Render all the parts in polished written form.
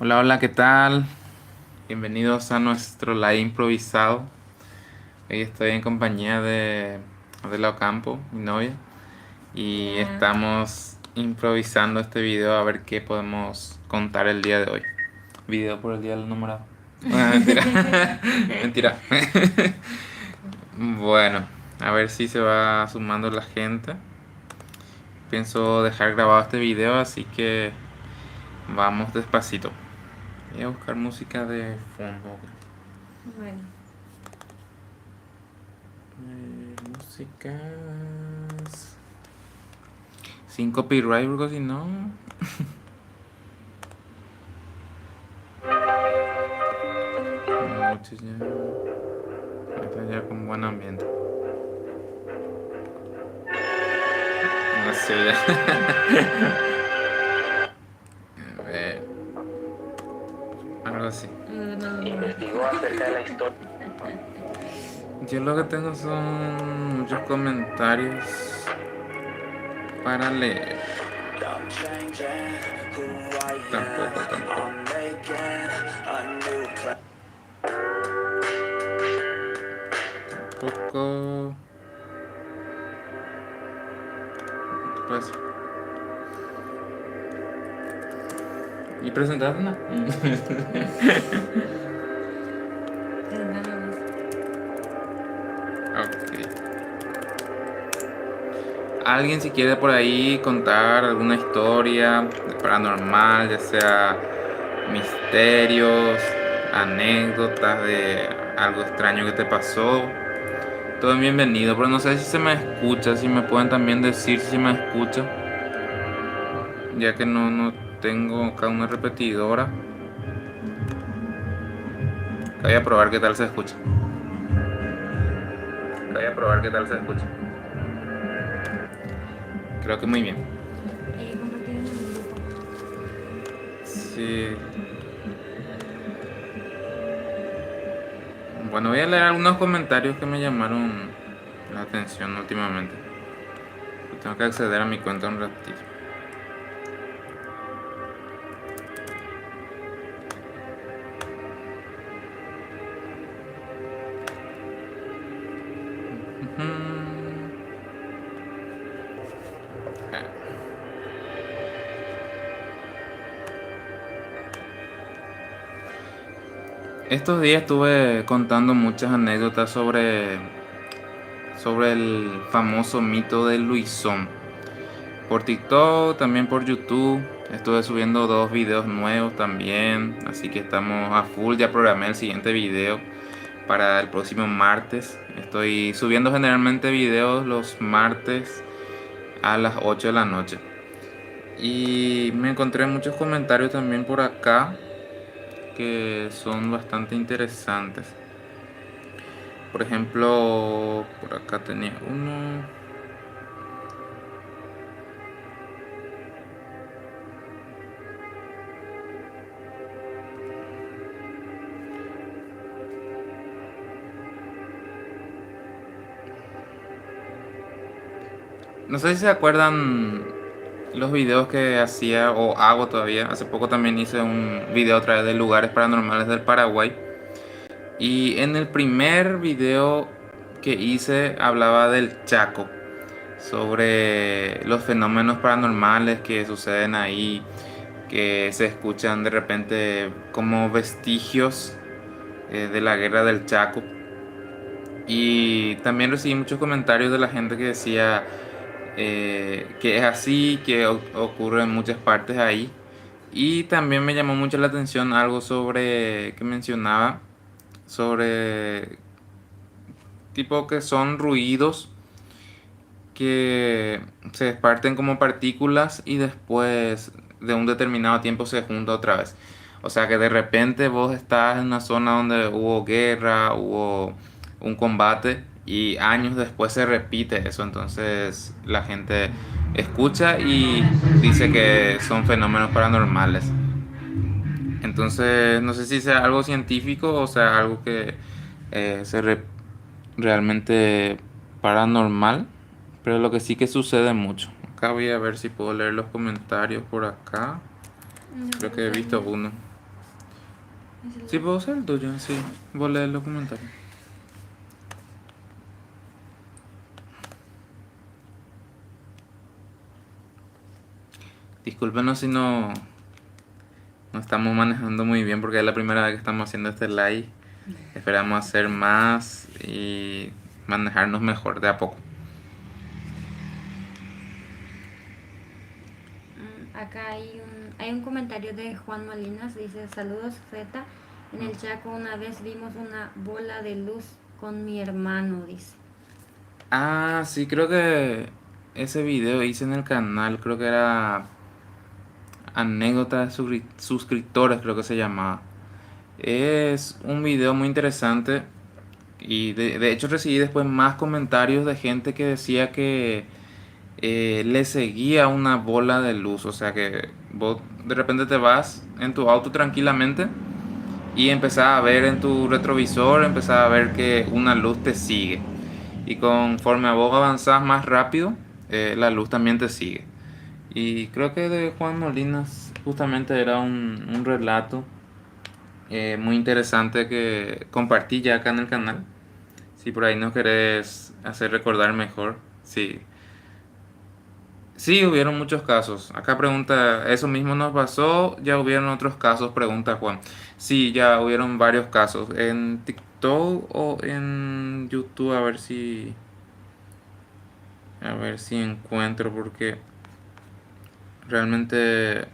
Hola, hola, ¿qué tal? Bienvenidos a nuestro live improvisado. Hoy estoy en compañía de Adela Ocampo, mi novia, y Hola. estamos improvisando este video a ver qué podemos contar el día de hoy. Video por el día del enamorado. Ah, mentira. Mentira. Bueno, a ver si se va sumando la gente. Pienso dejar grabado este video, así que vamos despacito. Voy a buscar música de fondo. Bueno, Músicas sin copyright, porque si no. Muchos ya. Está ya con buen ambiente. No sé ya. A ver, algo así. no. Investigó acerca de la historia. Yo lo que tengo son muchos comentarios para leer. Tampoco, tampoco. Tampoco. Pues. ¿Y presentaste una? Presentame vos. Ok. Alguien si quiere por ahí contar alguna historia paranormal, ya sea misterios, anécdotas de algo extraño que te pasó, todo es bienvenido, pero no sé si se me escucha, si me pueden también decir si me escucha, ya que no tengo acá una repetidora. Voy a probar qué tal se escucha. Voy a probar qué tal se escucha. Creo que muy bien. Compartir en el grupo. Sí. Bueno, voy a leer algunos comentarios que me llamaron la atención últimamente. Tengo que acceder a mi cuenta un ratito. Estos días estuve contando muchas anécdotas sobre el famoso mito del Luisón. Por TikTok, también por YouTube. Estuve subiendo dos videos nuevos también. Así que estamos a full. Ya programé el siguiente video para el próximo martes. Estoy subiendo generalmente videos los martes a las 8 de la noche. Y me encontré muchos comentarios también por acá que son bastante interesantes. Por ejemplo, por acá tenía uno. No sé si se acuerdan los videos que hacía o hago todavía. Hace poco también hice un video a través de lugares paranormales del Paraguay. Y en el primer video que hice hablaba del Chaco, sobre los fenómenos paranormales que suceden ahí, que se escuchan de repente como vestigios de la guerra del Chaco. Y también recibí muchos comentarios de la gente que decía que es así, que ocurre en muchas partes ahí. Y también me llamó mucho la atención algo sobre que mencionaba sobre tipo que son ruidos que se esparten como partículas y después de un determinado tiempo se junta otra vez. O sea que de repente vos estás en una zona donde hubo guerra, hubo un combate y años después se repite eso. Entonces la gente escucha y dice que son fenómenos paranormales. Entonces no sé si sea algo científico o sea algo que realmente paranormal, pero lo que sí que sucede mucho. Acá voy a ver si puedo leer los comentarios por acá. No Creo puedo que he visto salir. uno. mi Sí, celular. puedo usar el tuyo, sí. Voy a leer los comentarios. Discúlpenos si no estamos manejando muy bien porque es la primera vez que estamos haciendo este live. Esperamos hacer más y manejarnos mejor de a poco. Acá hay un comentario de Juan Molinas, dice saludos Feta. En el Chaco una vez vimos una bola de luz con mi hermano, dice. Ah, sí, creo que ese video hice en el canal, creo que era anécdota de suscriptores, creo que se llamaba. Es un video muy interesante y de hecho recibí después más comentarios de gente que decía que le seguía una bola de luz, o sea que vos de repente te vas en tu auto tranquilamente y empezás a ver en tu retrovisor, empezás a ver que una luz te sigue. Y conforme a vos avanzás más rápido, la luz también te sigue. Y creo que de Juan Molinas justamente era un relato muy interesante que compartí ya acá en el canal. Si por ahí nos querés hacer recordar mejor. Sí, sí, hubieron muchos casos. Acá pregunta, ¿eso mismo nos pasó? Ya hubieron otros casos, pregunta Juan. Sí, ya hubieron varios casos. En TikTok o en YouTube, a ver si encuentro, porque realmente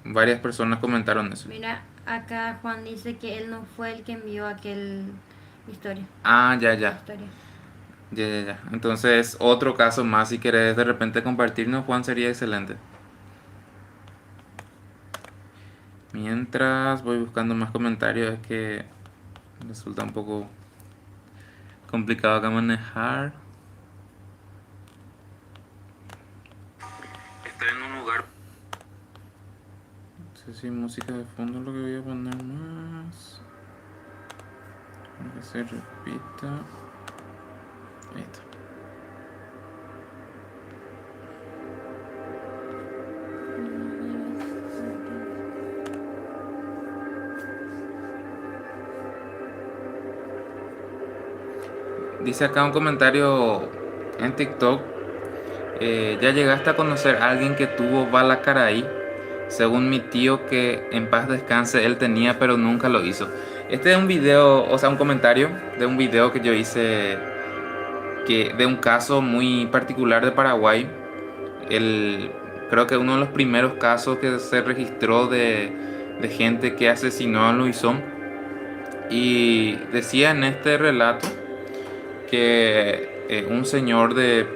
varias personas comentaron eso. Mira, acá Juan dice que él no fue el que envió aquel historia, Ah, ya, la ya. historia. Ya, ya, ya. Entonces, otro caso más, si querés de repente compartirnos, Juan, sería excelente. Mientras voy buscando más comentarios, es que resulta un poco complicado acá manejar. Estoy en un lugar. No sé si música de fondo es lo que voy a poner más. Que se repita. Ahí está. Dice acá un comentario en TikTok. ¿Ya llegaste a conocer a alguien que tuvo bala caraí? Según mi tío, que en paz descanse, él tenía, pero nunca lo hizo. Este es un video, o sea, un comentario de un video que yo hice de un caso muy particular de Paraguay. El, creo que uno de los primeros casos que se registró de gente que asesinó a Luisón. Y decía en este relato que un señor de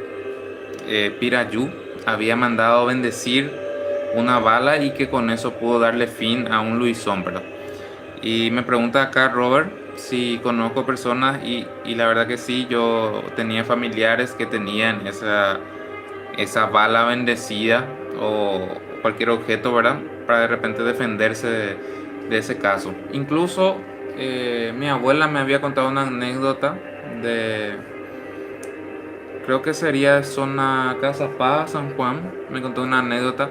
Pirayú había mandado bendecir una bala y que con eso pudo darle fin a un Luisón, ¿verdad? Y me pregunta acá Robert si conozco personas y la verdad que sí, yo tenía familiares que tenían esa bala bendecida o cualquier objeto, ¿verdad? Para de repente defenderse de ese caso. Incluso mi abuela me había contado una anécdota de, creo que sería zona Casa Paz, San Juan. Me contó una anécdota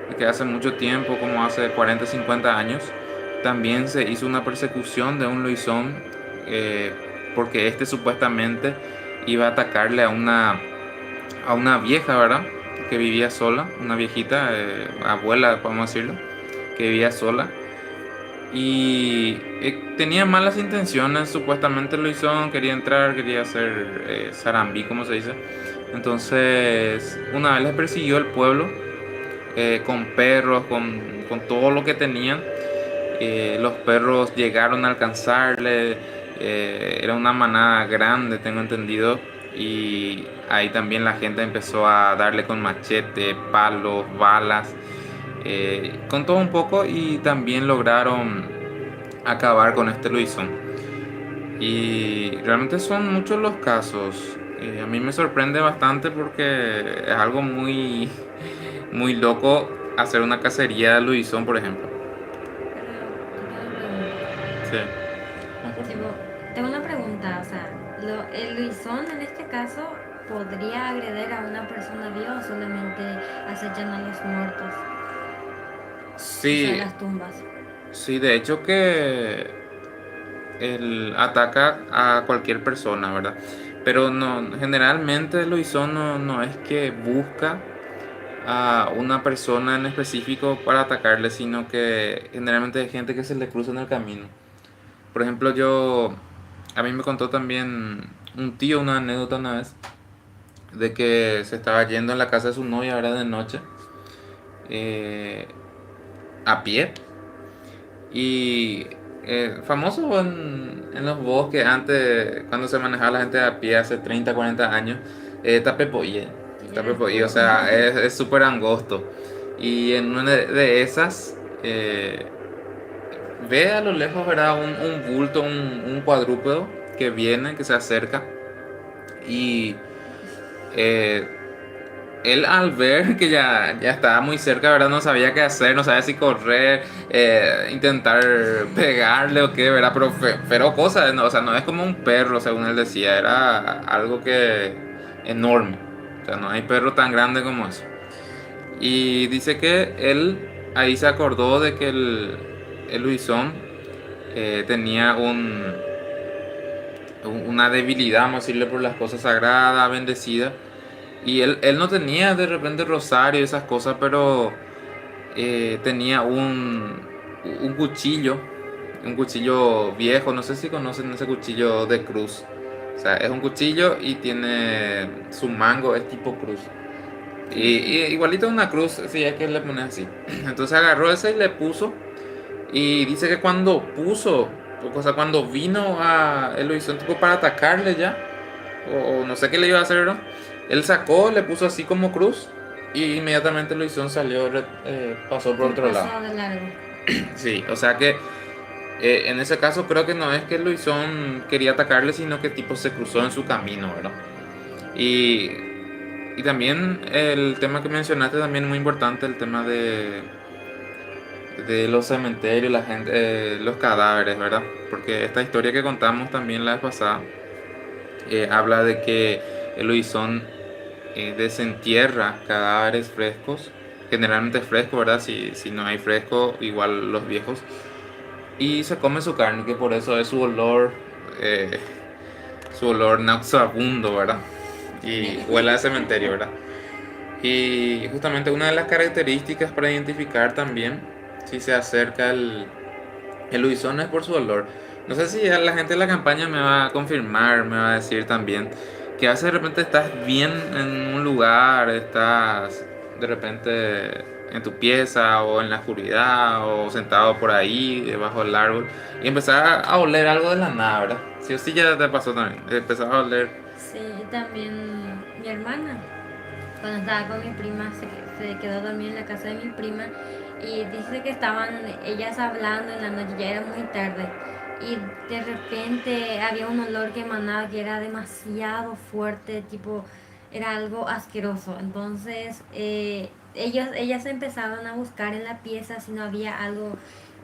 de que hace mucho tiempo, como hace 40 50 años, también se hizo una persecución de un Luisón porque este supuestamente iba a atacarle a una vieja, ¿verdad? Que vivía sola, una viejita, abuela, podemos decirlo, que vivía sola. Y tenía malas intenciones, supuestamente lo hizo, quería entrar, quería hacer sarambí, como se dice. Entonces, una vez les persiguió el pueblo con perros, con todo lo que tenían. Los perros llegaron a alcanzarle, era una manada grande, tengo entendido, y ahí también la gente empezó a darle con machete, palos, balas, con todo un poco y también lograron acabar con este Luisón. Y realmente son muchos los casos. A mí me sorprende bastante porque es algo muy, muy loco hacer una cacería de Luisón, por ejemplo. Pero yo tengo una pregunta. Sí. Tipo, tengo una pregunta, o sea, ¿el Luisón en este caso podría agredir a una persona viva o solamente acechan a los muertos? O sea, Sí, las tumbas. Sí, de hecho que él ataca a cualquier persona, ¿verdad? Pero no, generalmente el Luisón no es que busca a una persona en específico para atacarle, sino que generalmente hay gente que se le cruza en el camino. Por ejemplo, a mí me contó también un tío una anécdota una vez de que se estaba yendo en la casa de su novia, era de noche, eh, a pie. Y famoso en los bosques antes, cuando se manejaba la gente a pie hace 30 40 años, Tapepoye. Sí, era Tapepoye, o oscuro. sea, es súper angosto. Y en una de esas, ve a lo lejos, ¿verdad? Un bulto, un cuadrúpedo que viene, que se acerca. Y eh, él al ver que ya estaba muy cerca, ¿verdad? No sabía qué hacer, no sabía si correr, intentar pegarle o qué, ¿verdad? Pero cosas, ¿no? O sea, no es como un perro, según él decía, era algo que enorme. O sea, no hay perro tan grande como eso. Y dice que él ahí se acordó de que el Luisón tenía una debilidad, vamos a decirle, por las cosas sagradas, bendecidas. Y él no tenía de repente rosario y esas cosas, pero tenía un cuchillo viejo, no sé si conocen ese cuchillo de cruz. O sea, es un cuchillo y tiene su mango, es tipo cruz. Sí, sí. Y igualito una cruz, si es que le pones así. Entonces agarró ese y le puso. Y dice que cuando puso, o sea, cuando vino él lo hizo tipo para atacarle ya, o no sé qué le iba a hacer, ¿no? Él sacó, le puso así como cruz y inmediatamente Luisón salió, pasó por Sí, otro lado. pasó de largo. Sí, o sea que en ese caso creo que no es que Luisón quería atacarle, sino que tipo se cruzó en su camino, ¿verdad? Y, y también el tema que mencionaste también es muy importante, el tema de los cementerios, la gente, los cadáveres, ¿verdad? Porque esta historia que contamos también la vez pasada habla de que el Luisón desentierra cadáveres frescos, generalmente frescos, ¿verdad? Si no hay fresco, igual los viejos, y se come su carne, que por eso es eh, su olor nauseabundo, ¿verdad? Y huele al cementerio, ¿verdad? Y justamente una de las características para identificar también si se acerca el Luisón es por su olor. No sé si la gente de la campaña me va a confirmar, me va a decir también que a veces de repente estás bien en un lugar, estás de repente en tu pieza o en la oscuridad o sentado por ahí debajo del árbol y empezar a oler algo de la nada, ¿verdad? Sí o sí ya te pasó también, empezar a oler. Sí, y también mi hermana, cuando estaba con mi prima, se quedó dormida en la casa de mi prima y dice que estaban ellas hablando en la noche, ya era muy tarde. Y de repente había un olor que emanaba que era demasiado fuerte, tipo, era algo asqueroso. Entonces, ellas empezaron a buscar en la pieza si no había algo,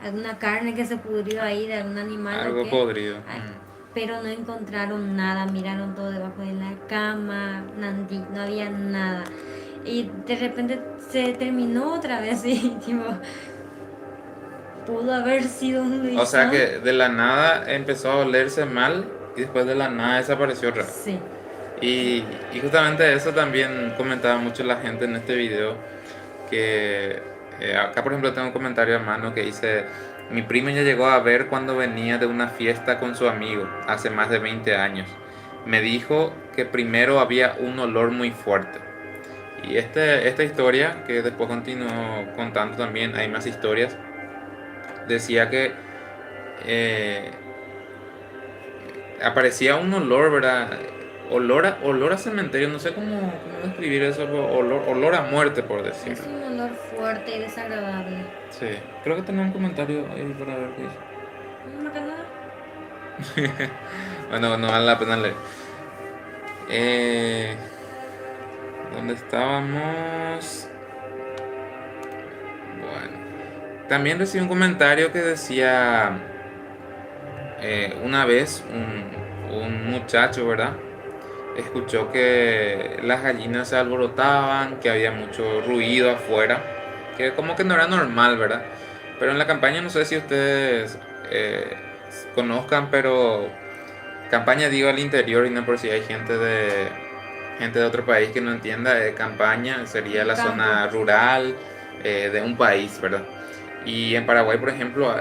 alguna carne que se pudrió ahí de algún animal o Algo qué. podrido. Ah, pero no encontraron nada, miraron todo debajo de la cama, no había nada. Y de repente se terminó otra vez y tipo, pudo haber sido un O sea Luisón. que de la nada empezó a olerse mal y después de la nada desapareció otra vez. Sí, Y justamente eso también comentaba mucho la gente en este video, que acá por ejemplo tengo un comentario a mano que dice, mi primo ya llegó a ver cuando venía de una fiesta con su amigo hace más de 20 años. Me dijo que primero había un olor muy fuerte. Y esta historia, que después continuó contando también, hay más historias, decía que eh, aparecía un olor, ¿verdad? Olor a cementerio, no sé cómo describir eso, pero olor a muerte, por es decirlo. un olor fuerte y desagradable. Sí, creo que tenía un comentario ahí para ver qué No pasa nada. dice. Bueno, no vale la pena leer. Eh, ¿Dónde estábamos? Bueno, también recibí un comentario que decía, una vez un muchacho, ¿verdad? Escuchó que las gallinas se alborotaban, que había mucho ruido afuera, que como que no era normal, ¿verdad? Pero en la campaña, no sé si ustedes conozcan, pero campaña digo al interior y no por si hay gente de otro país que no entienda, campaña sería El la campo. zona rural de un país, ¿verdad? Y en Paraguay, por ejemplo,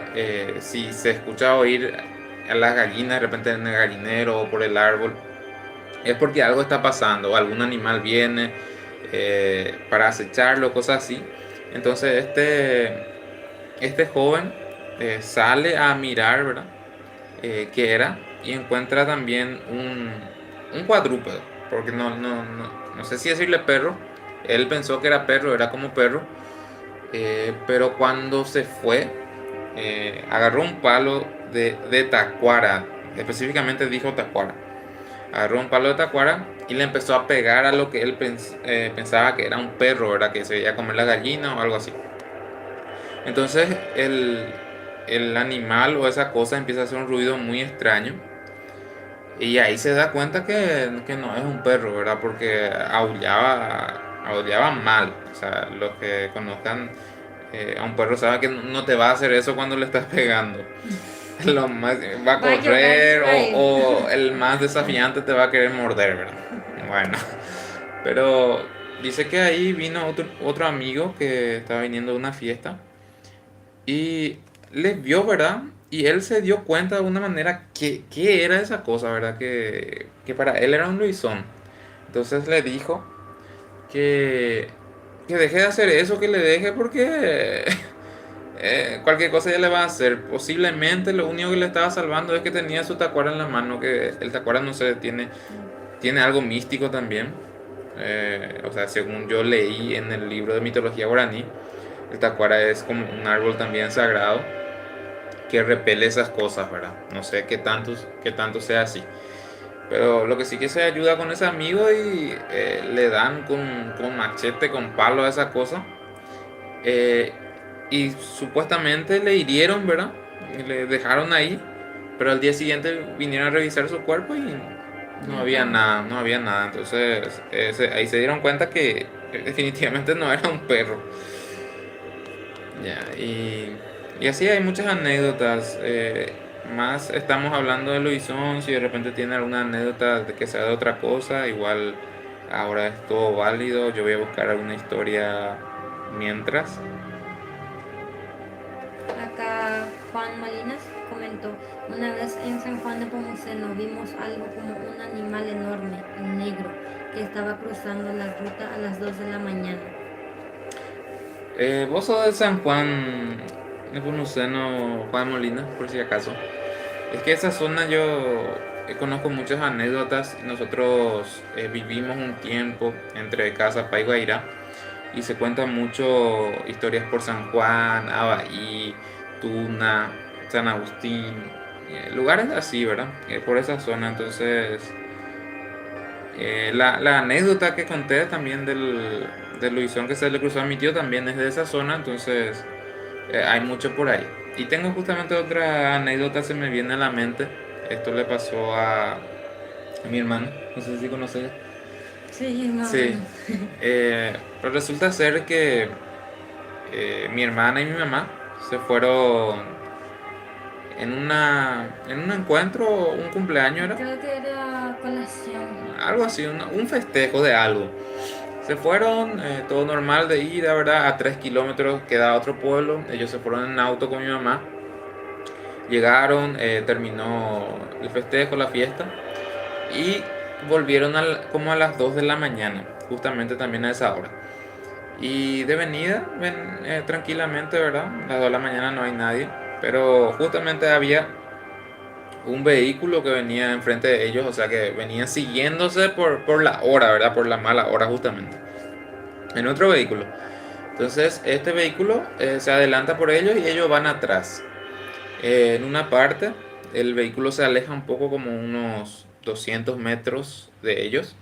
si se escucha oír a las gallinas de repente en el gallinero o por el árbol, es porque algo está pasando, o algún animal viene para acecharlo, cosas así. Entonces este joven sale a mirar, ¿verdad? Qué era y encuentra también un cuadrúpedo, porque no sé si decirle perro, él pensó que era perro, era como perro, pero cuando se fue, agarró un palo de tacuara, específicamente dijo tacuara, agarró un palo de tacuara y le empezó a pegar a lo que él pensaba que era un perro, ¿verdad? Que se iba a comer la gallina o algo así. Entonces el animal o esa cosa empieza a hacer un ruido muy extraño y ahí se da cuenta que no es un perro, ¿verdad? Porque aullaba mal. O sea, los que conozcan a un perro saben que no te va a hacer eso cuando le estás pegando. Lo más, va a Va a llorar y correr se va a ir. o el más desafiante te va a querer morder, ¿verdad? Bueno, pero dice que ahí vino otro amigo que estaba viniendo de una fiesta y les vio, ¿verdad? Y él se dio cuenta de alguna manera que era esa cosa, ¿verdad? Que para él era un Luisón. Entonces le dijo que, que deje de hacer eso, que le deje porque cualquier cosa ya le va a hacer. Posiblemente lo único que le estaba salvando es que tenía su tacuara en la mano, que el tacuara no sé, tiene algo místico también. O sea, según yo leí en el libro de mitología guaraní, el tacuara es como un árbol también sagrado que repele esas cosas, ¿verdad? No sé qué tanto sea así. Pero lo que sí que se ayuda con ese amigo y le dan con machete, con palo a esa cosa. eh, y supuestamente le hirieron, ¿verdad? Y le dejaron ahí. Pero al día siguiente vinieron a revisar su cuerpo y no Ya había está. nada, no había nada. Entonces ahí se dieron cuenta que definitivamente no era un perro. Ya, y así hay muchas anécdotas. Más estamos hablando de Luisón, si de repente tiene alguna anécdota de que sea de otra cosa, igual ahora es todo válido. Yo voy a buscar alguna historia mientras. Acá Juan Malinas comentó, una vez en San Juan de Pomuceno vimos algo como un animal enorme y negro que estaba cruzando la ruta a las 2 de la mañana. Vos sos de San Juan de Punuceno, Juan Molina, por si acaso. Es que esa zona yo conozco muchas anécdotas. Nosotros vivimos un tiempo entre Casa y Guairá y se cuentan mucho historias por San Juan, Abaí, Tuna, San Agustín, lugares así, ¿verdad? Por esa zona. Entonces, la anécdota que conté también del Luisón que se le cruzó a mi tío también es de esa zona, entonces hay mucho por ahí. Y tengo justamente otra anécdota, se me viene a la mente. Esto le pasó a mi hermana, no sé si conoces. Sí, más o Sí, menos. pero resulta ser que mi hermana y mi mamá se fueron en un encuentro, un cumpleaños era, Creo que era colación. algo así, un festejo de algo. Se fueron, todo normal de ida, ¿verdad? A 3 kilómetros queda otro pueblo. Ellos se fueron en auto con mi mamá. Llegaron, terminó el festejo, la fiesta. Y volvieron como a las 2 de la mañana, justamente también a esa hora. Y de venida, ven tranquilamente, ¿verdad? A las 2 de la mañana no hay nadie. Pero justamente había un vehículo que venía enfrente de ellos, o sea que venían siguiéndose por la hora, ¿verdad? Por la mala hora justamente. En otro vehículo. Entonces, este vehículo se adelanta por ellos y ellos van atrás. En una parte, el vehículo se aleja un poco, como unos 200 metros de ellos.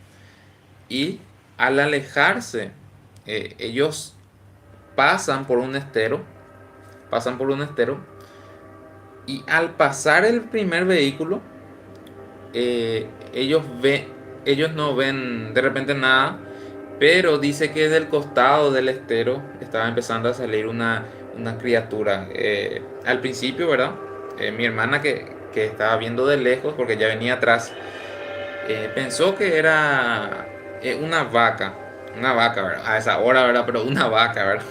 Y al alejarse, ellos pasan por un estero. Pasan por un estero. Y al pasar el primer vehículo, ellos no ven de repente nada, pero dice que del costado del estero estaba empezando a salir una criatura. Al principio, ¿verdad? Mi hermana que estaba viendo de lejos, porque ya venía atrás, pensó que era una vaca, ¿verdad? A esa hora, ¿verdad? Pero una vaca, ¿verdad?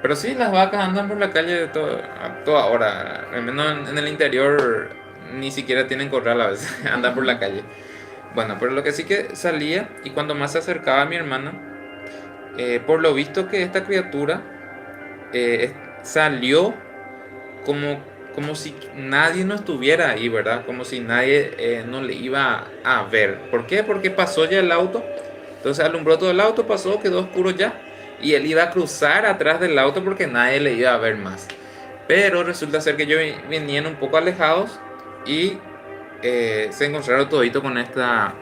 Pero sí, las vacas andan por la calle a toda hora, al menos en el interior ni siquiera tienen corral a veces, andan por la calle. Bueno, pero lo que sí que salía y cuando más se acercaba a mi hermana, por lo visto que esta criatura salió como, como si nadie no estuviera ahí, ¿verdad? Como si nadie no le iba a ver. ¿Por qué? Porque pasó ya el auto. Entonces alumbró todo el auto, pasó, quedó oscuro ya. Y él iba a cruzar atrás del auto porque nadie le iba a ver más. Pero resulta ser que ellos venían un poco alejados y se encontraron todito con esta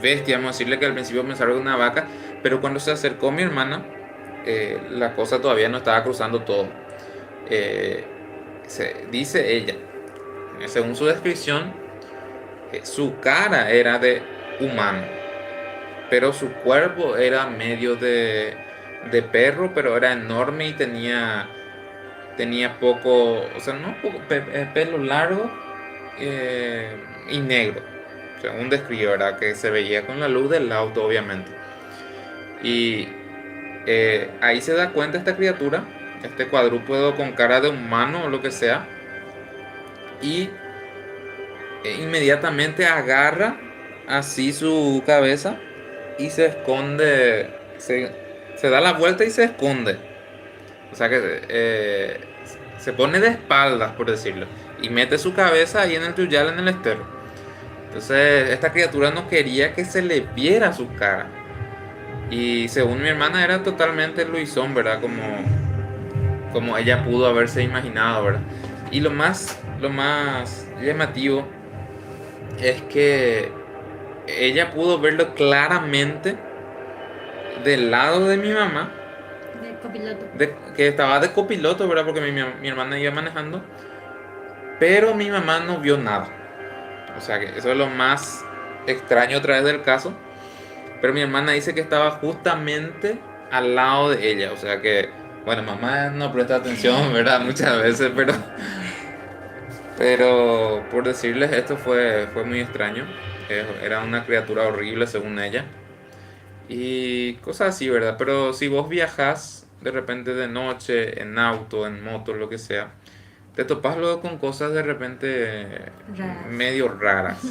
bestia, vamos a decirle que al principio pensaron que era una vaca, pero cuando se acercó mi hermana, la cosa todavía no estaba cruzando todo. Eh, dice ella, según su descripción, su cara era de humano, pero su cuerpo era medio de perro, pero era enorme y tenía poco, o sea, no poco, pelo largo y negro, según describió, ¿verdad? Que se veía con la luz del auto, obviamente. Y ahí se da cuenta esta criatura, este cuadrúpedo con cara de humano o lo que sea, y inmediatamente agarra así su cabeza y se esconde, se da la vuelta y se esconde. O sea que se pone de espaldas, por decirlo, y mete su cabeza ahí en el tuyal, en el estero. Entonces, esta criatura no quería que se le viera su cara. Y según mi hermana era totalmente Luisón, ¿verdad? Como ella pudo haberse imaginado, ¿verdad? Y lo más llamativo es que ella pudo verlo claramente del lado de mi mamá, De copiloto. que estaba de copiloto, ¿verdad? Porque mi hermana iba manejando, pero mi mamá no vio nada. O sea que eso es lo más extraño a través del caso. Pero mi hermana dice que estaba justamente al lado de ella. O sea que, bueno, mamá no presta atención, ¿verdad? Muchas veces, pero por decirles esto fue muy extraño. Era una criatura horrible según ella. Y cosas así, ¿verdad? Pero si vos viajás de repente de noche, en auto, en moto, lo que sea, te topas luego con cosas de repente Raras. medio raras.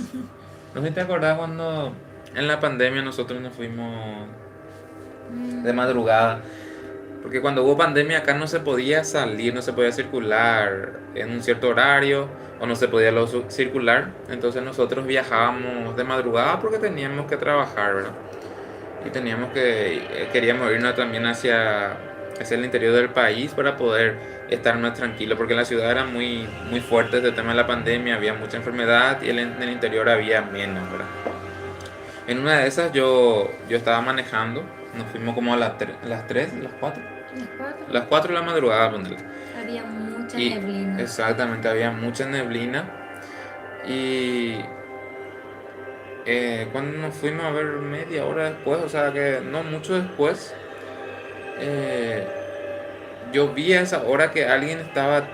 ¿No sé si te acordás cuando en la pandemia nosotros nos fuimos de madrugada? Porque cuando hubo pandemia acá no se podía salir, no se podía circular en un cierto horario o no se podía luego circular. Entonces nosotros viajábamos de madrugada porque teníamos que trabajar, ¿verdad? Y queríamos irnos también hacia el interior del país para poder estar más tranquilo, porque en la ciudad era muy fuerte este tema de la pandemia, había mucha enfermedad y en el interior había menos, ¿verdad? En una de esas yo estaba manejando, nos fuimos como a las 3 las 4 Las 4. las 4 de la madrugada, ponele. Había mucha Y neblina. exactamente, había mucha neblina y cuando nos fuimos a ver media hora después, o sea que no mucho después, eh, yo vi a esa hora que alguien estaba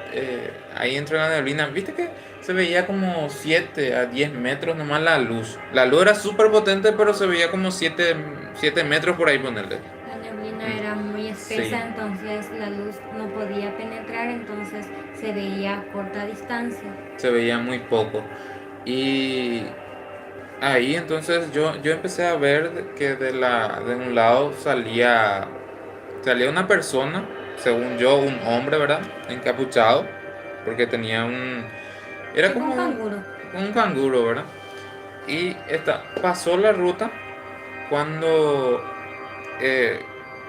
ahí entre la neblina. Viste que se veía como 7 a 10 metros nomás la luz. La luz era súper potente, pero se veía como 7 metros por ahí ponerle. La neblina era muy espesa, Sí, entonces la luz no podía penetrar, entonces se veía a corta distancia. se veía muy poco. Y ahí entonces yo empecé a ver que de un lado salía una persona, según yo, un hombre, ¿verdad? Encapuchado, porque tenía era Tipo como un canguro. un canguro, ¿verdad? Y pasó la ruta cuando, eh,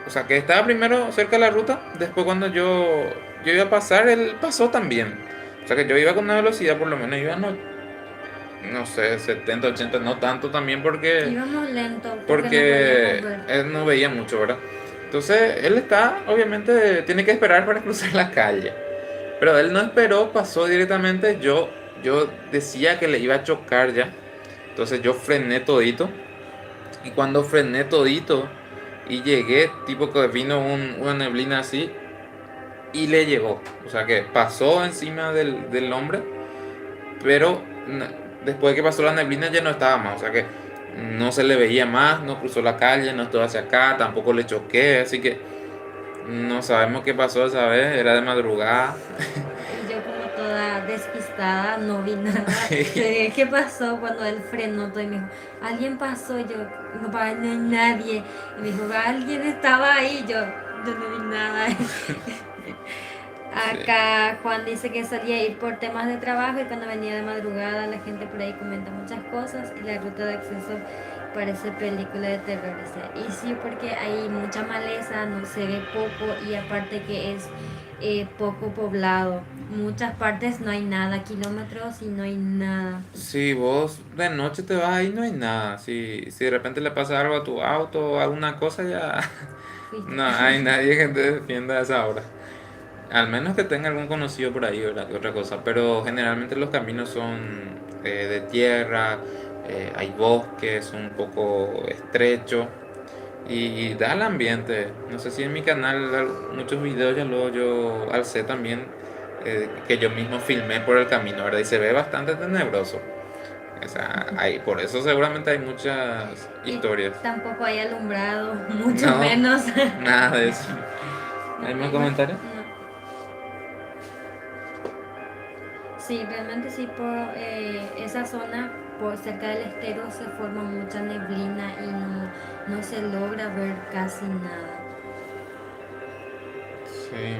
o sea, que estaba primero cerca de la ruta, después cuando yo iba a pasar, él pasó también. O sea, que yo iba con una velocidad, por lo menos iba, no sé, 70 80 no tanto también Íbamos lento porque no porque podíamos ver. él no veía mucho, ¿verdad? Entonces, él obviamente, tiene que esperar para cruzar la calle. Pero él no esperó, pasó directamente. Yo decía que le iba a chocar ya. Entonces yo frené todito. Y cuando frené todito, Y llegué, tipo que vino una neblina así y le llegó. O sea que pasó encima del hombre, pero después de que pasó la neblina ya no estaba más. O sea que no se le veía más, no cruzó la calle, no estuvo hacia acá, tampoco le choqué. Así que no sabemos qué pasó esa vez, era de madrugada. Y yo como toda despistada, no vi nada. Le dije, ¿qué pasó? Cuando él frenó todo y me dijo, alguien pasó. Y yo, no, no hay nadie. Y me dijo, alguien estaba ahí. Yo no vi nada. Sí. Acá Juan dice que solía ir por temas de trabajo y cuando venía de madrugada la gente por ahí comenta muchas cosas y la ruta de acceso parece película de terror. Dice. Y sí, porque hay mucha maleza, no se ve poco y aparte que es poco poblado. Muchas partes no hay nada, kilómetros y no hay nada. Si vos de noche te vas ahí, no hay nada. Si de repente le pasa algo a tu auto o alguna cosa, ya Fuiste. no hay nadie que te defienda a esa hora. Al menos que tenga algún conocido por ahí, ¿verdad? Que otra cosa. Pero generalmente los caminos son de tierra, hay bosques, un poco estrecho y da el ambiente. No sé si en mi canal muchos videos ya luego yo alcé también que yo mismo filmé por el camino, ¿verdad? Y se ve bastante tenebroso. O sea, por eso seguramente hay muchas Y historias. tampoco hay alumbrado, mucho No, menos. nada de eso. No ¿Hay más hay más. comentarios? No. Sí, realmente sí, por esa zona, por cerca del estero, se forma mucha neblina y no se logra ver casi nada. Sí,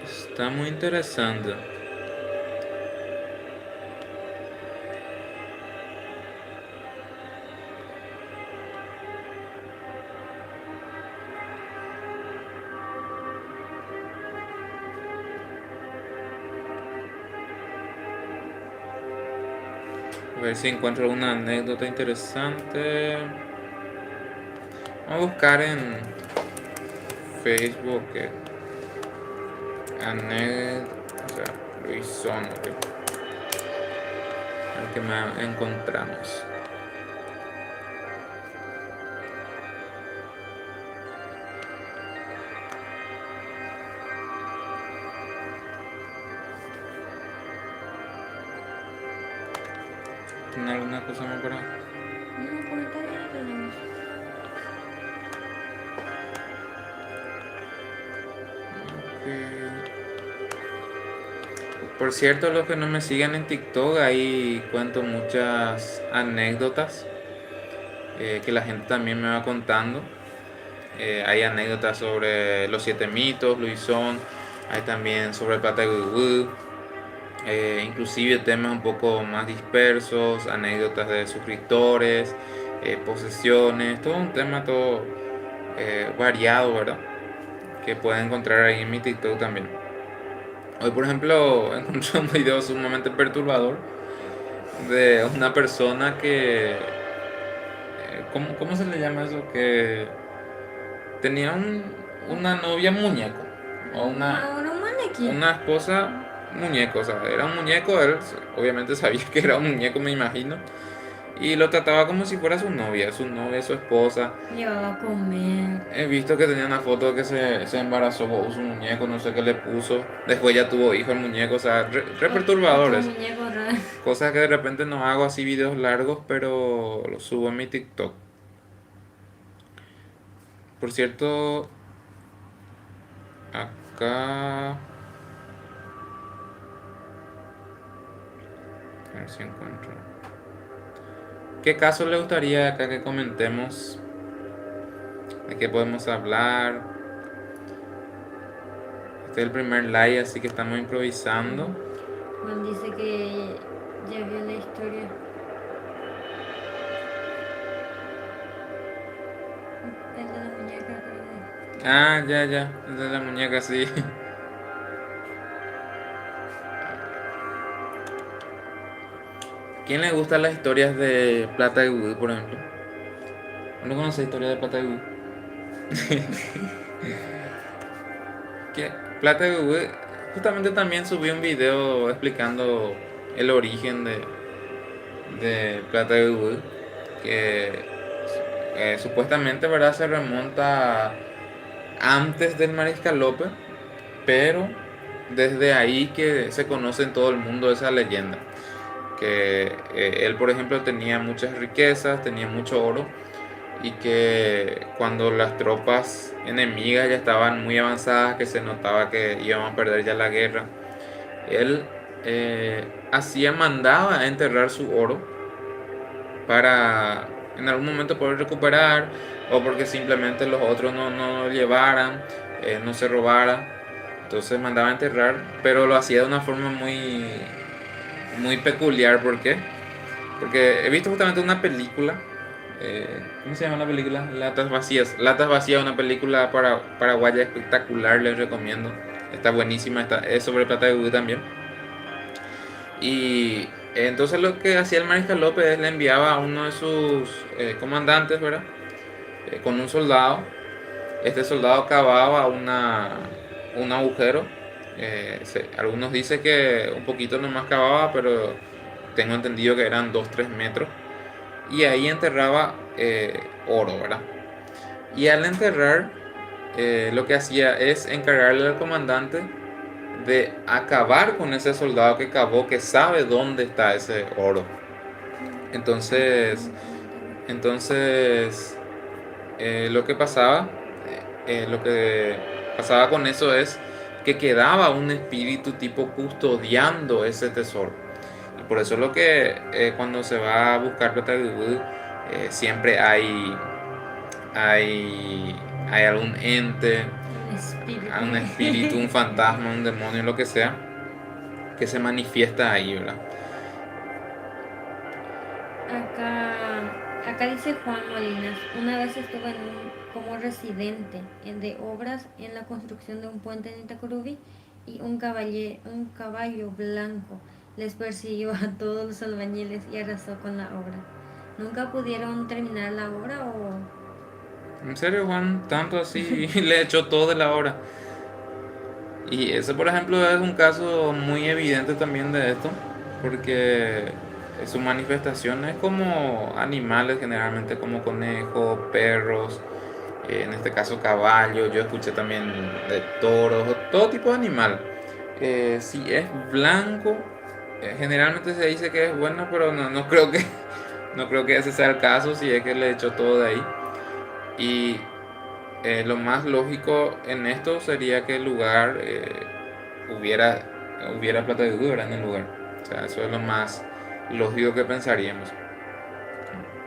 está muy interesante. A ver si encuentro alguna anécdota interesante. Vamos a buscar en Facebook o sea, Luisón, ok. A ver qué más encontramos. ¿Tiene alguna cosa más por ahí? No, comentarios no tenemos. Ok. Por cierto, los que no me sigan en TikTok, ahí cuento muchas anécdotas que la gente también me va contando. Hay anécdotas sobre los siete mitos, Luisón, hay también sobre el Plata de Gurugú, inclusive temas un poco más dispersos, anécdotas de suscriptores, posesiones, todo un tema todo variado, ¿verdad? Que pueden encontrar ahí en mi TikTok también. Hoy, por ejemplo, encontré un video sumamente perturbador de una persona que, ¿cómo se le llama eso? Que tenía una novia muñeco o Ahora un manequín. una esposa muñeco, o sea, era un muñeco, él obviamente sabía que era un muñeco, me imagino, y lo trataba como si fuera su novia, su esposa. Llevaba a comer. He visto que tenía una foto de que se embarazó con su muñeco, no sé qué le puso. Después ya tuvo hijo el muñeco, o sea, re Otro perturbadores. muñeco raro. Cosas que de repente no hago así videos largos, pero los subo en mi TikTok. Por cierto, acá... A ver si encuentro. ¿Qué caso le gustaría acá que comentemos? ¿De qué podemos hablar? Este es el primer live, así que estamos improvisando. Juan dice que ya vio la historia. El de la muñeca, creo. Ah, ya, el de la muñeca, sí. ¿Quién le gustan las historias de Plata de Vudú, por ejemplo? ¿No conoce la historia de Plata de Vudú? ¿Qué? Plata de Vudú, justamente también subí un video explicando el origen de Plata de Vudú, que supuestamente, ¿verdad? Se remonta antes del Mariscal López, pero desde ahí que se conoce en todo el mundo esa leyenda. Que él, por ejemplo, tenía muchas riquezas, tenía mucho oro, y que cuando las tropas enemigas ya estaban muy avanzadas, que se notaba que iban a perder ya la guerra, él mandaba a enterrar su oro para en algún momento poder recuperar, o porque simplemente los otros no lo llevaran, no se robara. Entonces mandaba a enterrar, pero lo hacía de una forma muy peculiar. ¿Por qué? Porque he visto justamente una película, ¿cómo se llama la película? Latas Vacías. Latas Vacías, una película paraguaya espectacular, les recomiendo. Está buenísima, es sobre plata de vudú también. Y entonces lo que hacía el Mariscal López es le enviaba a uno de sus comandantes, ¿verdad? Con un soldado. Este soldado cavaba un agujero. Algunos dicen que un poquito nomás cavaba, pero tengo entendido que eran 2-3 metros. Y ahí enterraba oro, ¿verdad? Y al enterrar, lo que hacía es encargarle al comandante de acabar con ese soldado que cavó, que sabe dónde está ese oro. Entonces, entonces lo que pasaba con eso es que quedaba un espíritu tipo custodiando ese tesoro. Y por eso es lo que cuando se va a buscar plata de vudú, siempre hay algún ente, un espíritu, un fantasma, un demonio, lo que sea, que se manifiesta ahí, ¿verdad? Acá dice Juan Molinas, una vez estuve como residente de obras en la construcción de un puente en Itacurubí, y un caballo blanco les persiguió a todos los albañiles y arrasó con la obra. ¿Nunca pudieron terminar la obra o...? ¿En serio, Juan? Tanto así le echó todo de la obra. Y ese, por ejemplo, es un caso muy evidente también de esto, porque su manifestación es como animales, generalmente como conejos, perros, en este caso caballos. Yo escuché también de toros, todo tipo de animal. Si es blanco, generalmente se dice que es bueno, pero no creo que no creo que ese sea el caso, si es que le echó todo de ahí. Y lo más lógico en esto sería que el lugar hubiera plata de vudú en el lugar. O sea, eso es lo más lógico que pensaríamos.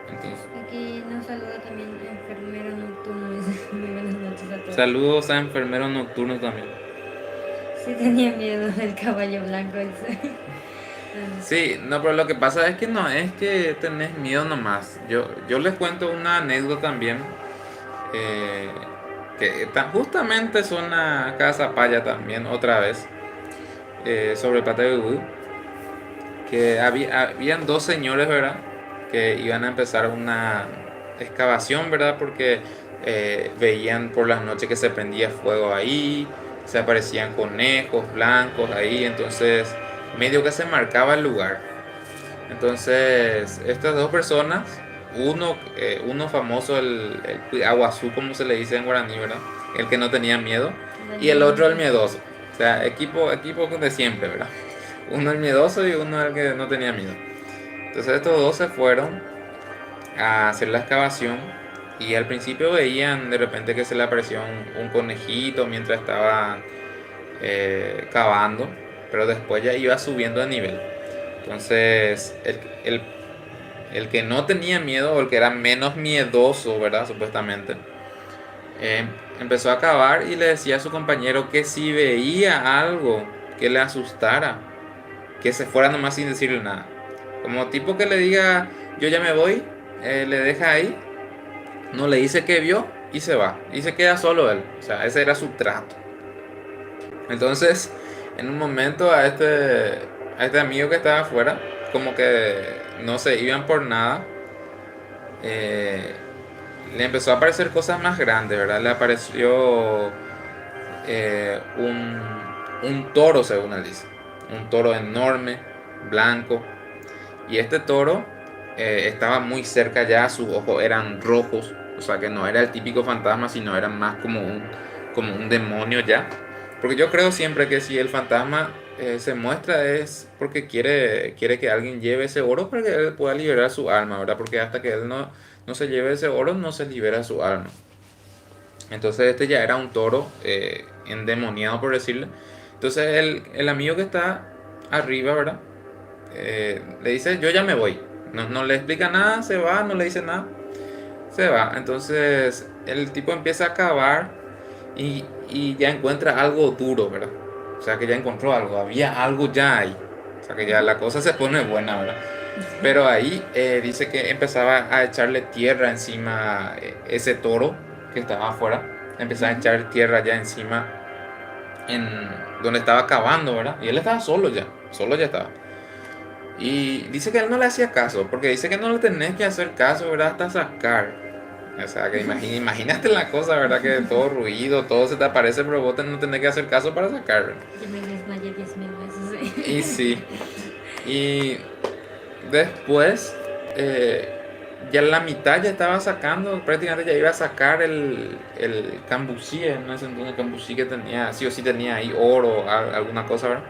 Entonces, Aquí nos saluda también enfermero nocturno. Dice, muy buenas noches a todos. saludos a enfermeros nocturnos también. Sí tenía miedo del caballo blanco. Dice. Sí, no, pero lo que pasa es que no es que tenés miedo nomás. Yo les cuento una anécdota también. eh, Justamente es una casa paya también, otra vez, sobre plata de vudú. Que habían dos señores, ¿verdad? Que iban a empezar una excavación, ¿verdad? Porque veían por las noches que se prendía fuego ahí, se aparecían conejos blancos ahí, entonces medio que se marcaba el lugar. Entonces, estas dos personas, uno famoso, el aguazú, como se le dice en guaraní, ¿verdad? El que no tenía miedo, y el otro el miedoso. O sea, equipo de siempre, ¿verdad? Uno el miedoso y uno el que no tenía miedo. Entonces estos dos se fueron a hacer la excavación, y al principio veían de repente que se le apareció un conejito mientras estaban cavando, pero después ya iba subiendo de nivel. Entonces el que no tenía miedo, o el que era menos miedoso, ¿verdad? Supuestamente, empezó a cavar y le decía a su compañero que si veía algo que le asustara, que se fuera nomás sin decirle nada. Como tipo que le diga, yo ya me voy, le deja ahí, no le dice que vio y se va. Y se queda solo él. O sea, ese era su trato. Entonces, en un momento a este amigo que estaba afuera, como que no se iban por nada, le empezó a aparecer cosas más grandes, ¿verdad? Le apareció un toro, según él dice. Un toro enorme, blanco. Y este toro estaba muy cerca ya, sus ojos eran rojos. O sea, que no era el típico fantasma, sino era más como un demonio ya. Porque yo creo siempre que si el fantasma se muestra es porque quiere que alguien lleve ese oro para que él pueda liberar su alma, ¿verdad? Porque hasta que él no se lleve ese oro, no se libera su alma. Entonces este ya era un toro endemoniado, por decirlo. Entonces el amigo que está arriba, ¿verdad? Le dice, yo ya me voy. No le explica nada, se va, no le dice nada, se va. Entonces el tipo empieza a cavar y ya encuentra algo duro, ¿verdad? O sea que ya encontró algo, había algo ya ahí. O sea que ya la cosa se pone buena, ¿verdad? Pero ahí dice que empezaba a echarle tierra encima ese toro que estaba afuera. Empezaba a echar tierra ya encima en donde estaba cavando, ¿verdad? Y él estaba solo ya estaba. Y dice que él no le hacía caso, porque dice que no le tenés que hacer caso, ¿verdad? Hasta sacar. O sea, que imagínate la cosa, ¿verdad? Que todo ruido, todo se te aparece, pero vos no tenés que hacer caso para sacar, ¿verdad? Yo me desmayé 10.000 veces. Y sí. Y después, ya la mitad ya estaba sacando, prácticamente ya iba a sacar el cambusí, en ese entonces el cambusí que tenía, sí o sí tenía ahí oro, alguna cosa, ¿verdad?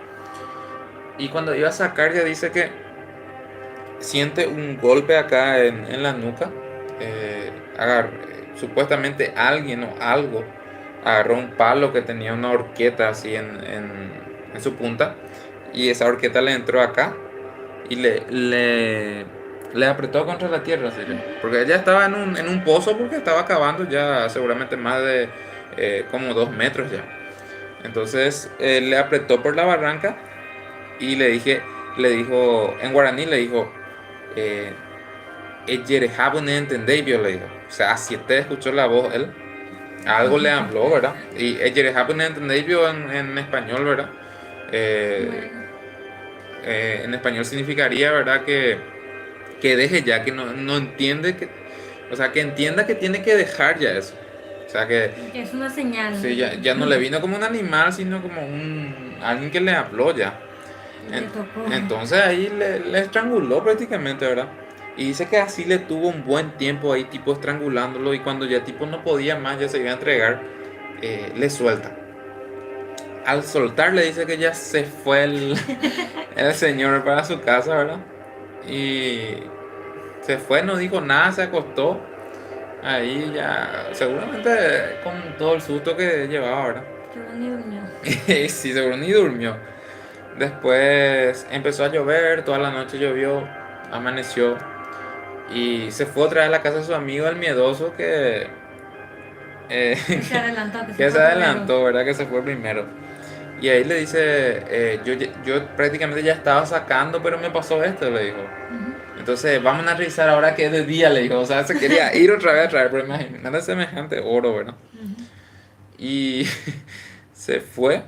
Y cuando iba a sacar ya dice que siente un golpe acá en la nuca. Supuestamente alguien o algo agarró un palo que tenía una horqueta así en su punta y esa horqueta le entró acá y le apretó contra la tierra, así porque ella estaba en un pozo porque estaba cavando ya seguramente más de como 2 metros ya. Entonces le apretó por la barranca y le dijo, en guaraní le dijo, eh, le dijo. O sea, así te escuchó la voz él. Algo le habló, ¿verdad? Y en español, ¿verdad? Eh, Bueno, en español significaría, ¿verdad? Que deje ya, que no entiende que, o sea, que entienda que tiene que dejar ya eso. O sea, que que es una señal. sí, ya no le vino como un animal, sino como alguien que le habló ya. Le tocó. Entonces ahí le estranguló prácticamente, ¿verdad? Y dice que así le tuvo un buen tiempo ahí, tipo estrangulándolo, y cuando ya tipo no podía más, ya se iba a entregar, le suelta. Al soltar le dice que ya se fue el señor para su casa, ¿verdad? Y se fue, no dijo nada, se acostó. Ahí ya, seguramente con todo el susto que llevaba, ¿verdad? Yo ni durmió. Sí, seguro ni durmió. Después empezó a llover, toda la noche llovió, amaneció y se fue otra vez a la casa de su amigo el miedoso Que se adelantó, que se que se fue primero. adelantó, ¿verdad? Que se fue primero. Y ahí le dice, yo prácticamente ya estaba sacando, pero me pasó esto, le dijo. Ujú. Entonces vamos a revisar ahora que es de día, le dijo. O sea, se quería ir otra vez a traer, pero imagínate semejante oro, ¿verdad? Ujú. Y se fue.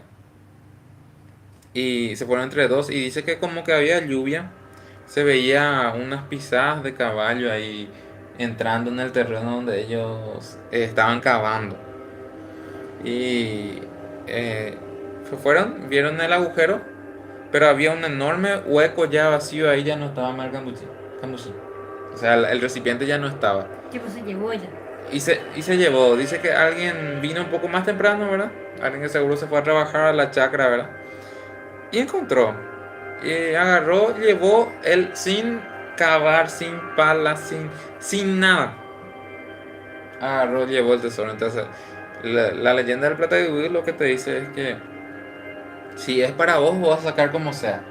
Y se fueron entre dos y dice que como que había lluvia, se veía unas pisadas de caballo ahí entrando en el terreno donde ellos estaban cavando. Y eh, fueron, vieron el agujero, pero había un enorme hueco ya vacío, ahí ya no estaba más el cambusí. O sea, el recipiente ya no estaba. Que pues se llevó ya. Y se llevó, dice que alguien vino un poco más temprano, ¿verdad? Alguien que seguro se fue a trabajar a la chacra, ¿verdad? Y encontró. Y agarró, llevó él sin cavar, sin palas, sin nada. Agarró, llevó el tesoro. Entonces, la leyenda del plata de Gugui lo que te dice es que si es para vos, vos vas a sacar como sea.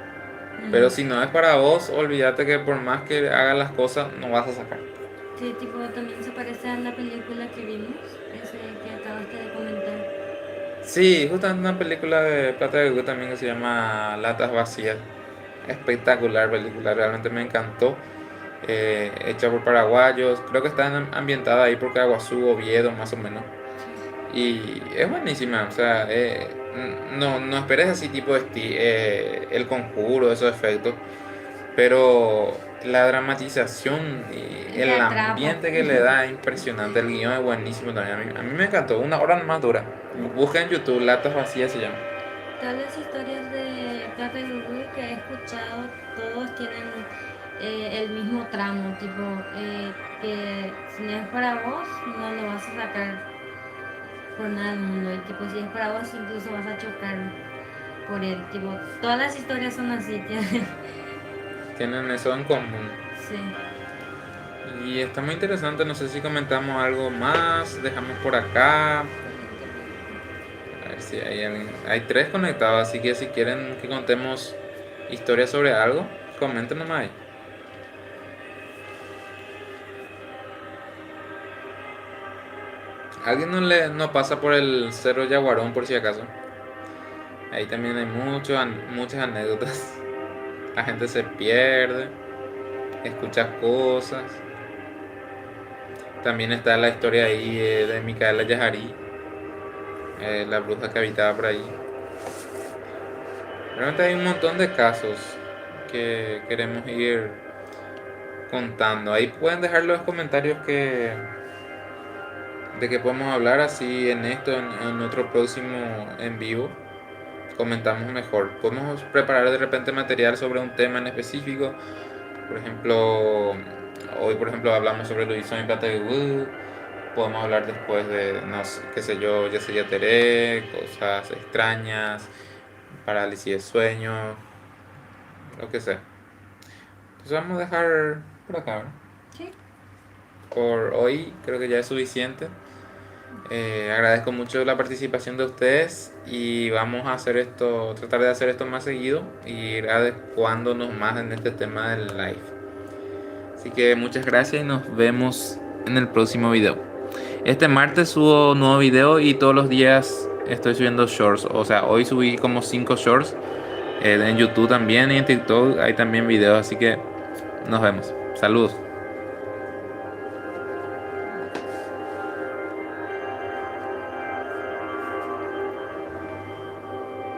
Pero si no es para vos, olvídate que por más que hagas las cosas, no vas a sacar. Sí, tipo, también se parece a la película que vimos, ese que acabaste de comentar. Sí, justamente una película de plata de Gugui también que se llama Latas Vacías. Espectacular película, realmente me encantó. Hecha por paraguayos, creo que está ambientada ahí por Caguazú, Oviedo, más o menos. Y es buenísima, o sea, no esperes así tipo El Conjuro, esos efectos, pero la dramatización y Te el atrapa. ambiente que le da es impresionante. El guión es buenísimo también. A mí me encantó, 1 hora más dura. Busca en YouTube, Latas Vacías se llama. Todas las historias de Plata y Gugui que he escuchado, todos tienen el mismo tramo, tipo, que si no es para vos, no lo vas a sacar por nada del mundo. Y tipo, si es para vos, incluso vas a chocar por él. Tipo, todas las historias son así, Tienen eso en común. sí. Y está muy interesante, no sé si comentamos algo más, dejamos por acá. A ver si hay alguien. Hay 3 conectados, así que si quieren que contemos historias sobre algo, comenten nomás ahí. ¿Alguien no pasa por el Cerro Yaguarón por si acaso? Ahí también hay muchas anécdotas. La gente se pierde, escucha cosas. También está la historia ahí de Micaela Yajarí, la bruja que habitaba por ahí. Realmente hay un montón de casos que queremos ir contando. Ahí pueden dejar los comentarios de que podemos hablar así en esto, en otro próximo en vivo. Comentamos mejor. Podemos preparar de repente material sobre un tema en específico. Por ejemplo, hoy por ejemplo hablamos sobre Luis y Plata de Wood. Podemos hablar después de, no sé, qué sé yo, ya se ya teré, cosas extrañas, parálisis de sueño, lo que sea. Entonces vamos a dejar por acá, ¿verdad? Sí. Por hoy creo que ya es suficiente. Agradezco mucho la participación de ustedes y vamos a hacer esto, tratar de hacer esto más seguido y ir adecuándonos más en este tema del live. Así que muchas gracias y nos vemos en el próximo video. Este martes subo un nuevo video y todos los días estoy subiendo shorts. O sea, hoy subí como 5 shorts. En YouTube también y en TikTok hay también videos. Así que nos vemos. Saludos.